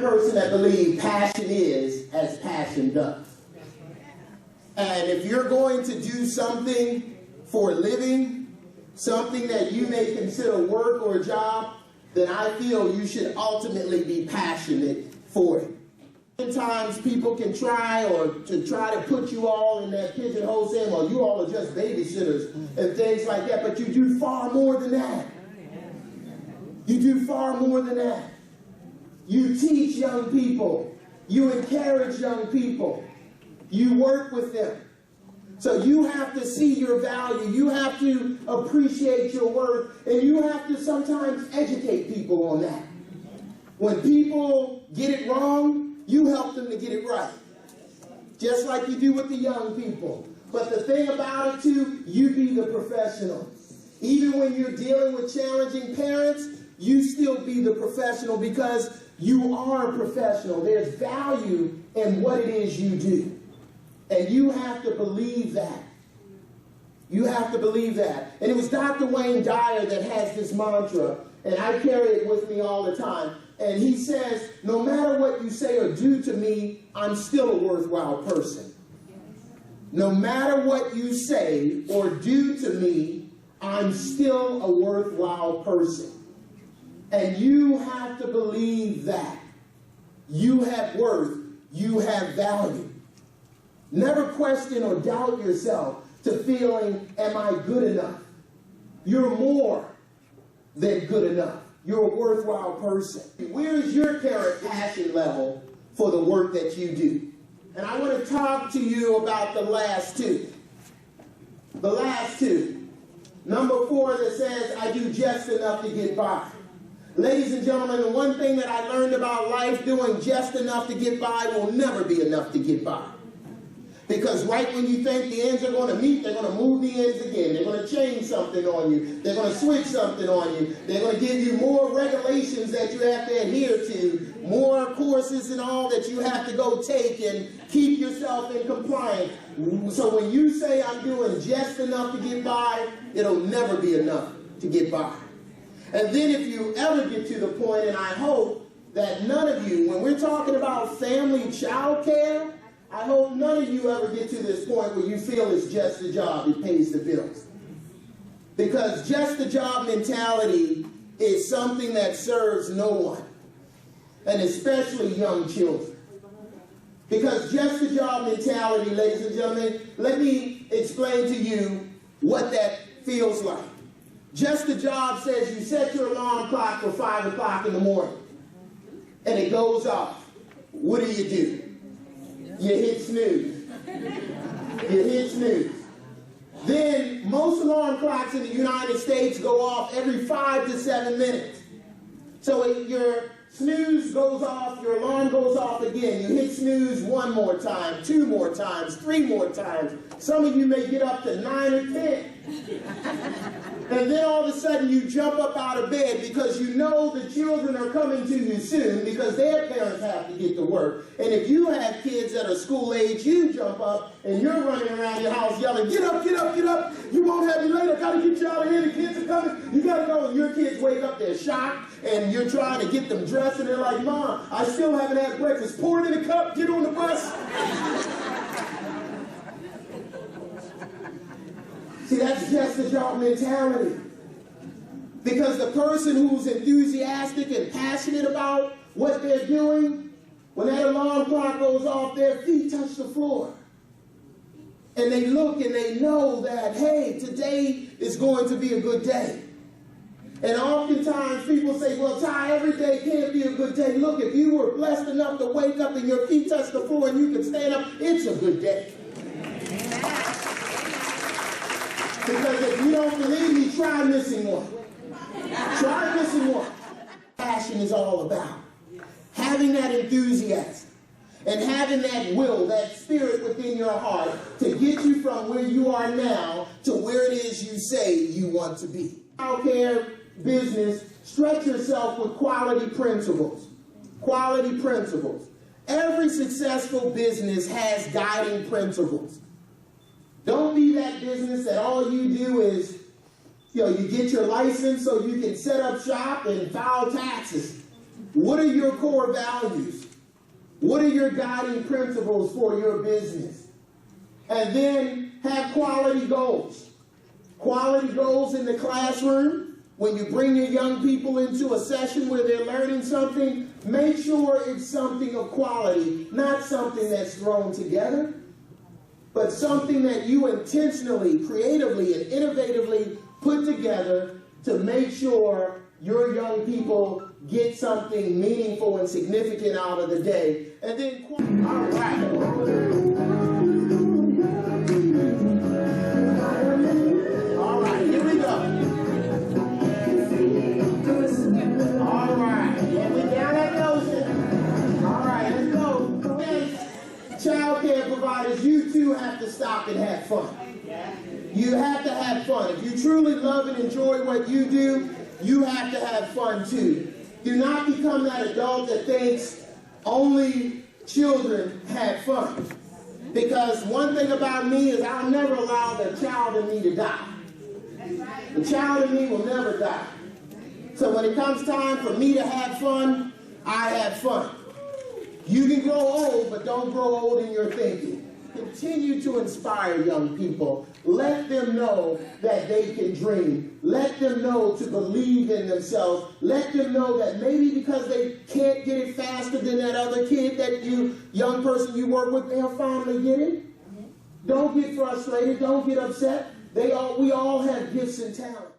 a person that believes passion is as passion does. And if you're going to do something for a living, something that you may consider work or a job, then I feel you should ultimately be passionate for it. Sometimes people can try to put you all in that pigeonhole saying, well, you all are just babysitters and things like that, but you do far more than that. You do far more than that. You teach young people. You encourage young people. You work with them. So you have to see your value. You have to appreciate your worth. And you have to sometimes educate people on that. When people get it wrong, you help them to get it right. Just like you do with the young people. But the thing about it too, you be the professional. Even when you're dealing with challenging parents, you still be the professional because you are a professional. There's value in what it is you do. And you have to believe that. You have to believe that. And it was Dr. Wayne Dyer that has this mantra, and I carry it with me all the time. And he says, no matter what you say or do to me, I'm still a worthwhile person. No matter what you say or do to me, I'm still a worthwhile person. And you have to believe that. You have worth. You have value. Never question or doubt yourself to feeling, am I good enough? You're more than good enough. You're a worthwhile person. Where is your current passion level for the work that you do? And I want to talk to you about the last two. The last two. Number 4 that says, I do just enough to get by. Ladies and gentlemen, the one thing that I learned about life, doing just enough to get by will never be enough to get by. Because right when you think the ends are going to meet, they're going to move the ends again. They're going to change something on you. They're going to switch something on you. They're going to give you more regulations that you have to adhere to, more courses and all that you have to go take and keep yourself in compliance. So when you say I'm doing just enough to get by, it'll never be enough to get by. And then if you ever get to the point, and I hope that none of you, when we're talking about family child care, I hope none of you ever get to this point where you feel it's just a job, it pays the bills. Because just a job mentality is something that serves no one, and especially young children. Because just a job mentality, ladies and gentlemen, let me explain to you what that feels like. Just a job says you set your alarm clock for 5 o'clock in the morning, and it goes off. What do? You hit snooze. You hit snooze. Then most alarm clocks in the United States go off every 5 to 7 minutes. So if your snooze goes off, your alarm goes off again. You hit snooze 1 more time, 2 more times, 3 more times. Some of you may get up to 9 or 10. And then all of a sudden you jump up out of bed because you know the children are coming to you soon because their parents have to get to work. And if you have kids that are school age, you jump up and you're running around your house yelling, get up, get up, get up. You won't have me later. I got to get you out of here. The kids are coming. You got to go. And your kids wake up, they're shocked, and you're trying to get them dressed, and they're like, Mom, I still haven't had breakfast. Pour it in a cup, get on the bus. See, that's just a job mentality. Because the person who's enthusiastic and passionate about what they're doing, when that alarm clock goes off, their feet touch the floor. And they look and they know that, hey, today is going to be a good day. And oftentimes people say, well, Ty, every day can't be a good day. Look, if you were blessed enough to wake up and your feet touch the floor and you can stand up, it's a good day. Because if you don't believe me, try missing one. Try missing one. Passion is all about having that enthusiasm and having that will, that spirit within your heart to get you from where you are now to where it is you say you want to be. Healthcare business, stretch yourself with quality principles. Quality principles. Every successful business has guiding principles. Don't be that business that all you do is, you get your license so you can set up shop and file taxes. What are your core values? What are your guiding principles for your business? And then have quality goals. Quality goals in the classroom. When you bring your young people into a session where they're learning something, make sure it's something of quality, not something that's thrown together, but something that you intentionally, creatively, and innovatively put together to make sure your young people get something meaningful and significant out of the day. And then, all right. Childcare providers, you too have to stop and have fun. You have to have fun. If you truly love and enjoy what you do, you have to have fun too. Do not become that adult that thinks only children have fun. Because one thing about me is I'll never allow the child in me to die. The child in me will never die. So when it comes time for me to have fun, I have fun. You can grow old, but don't grow old in your thinking. Continue to inspire young people. Let them know that they can dream. Let them know to believe in themselves. Let them know that maybe because they can't get it faster than that other kid, that young person you work with, they'll finally get it. Don't get frustrated. Don't get upset. We all have gifts and talents.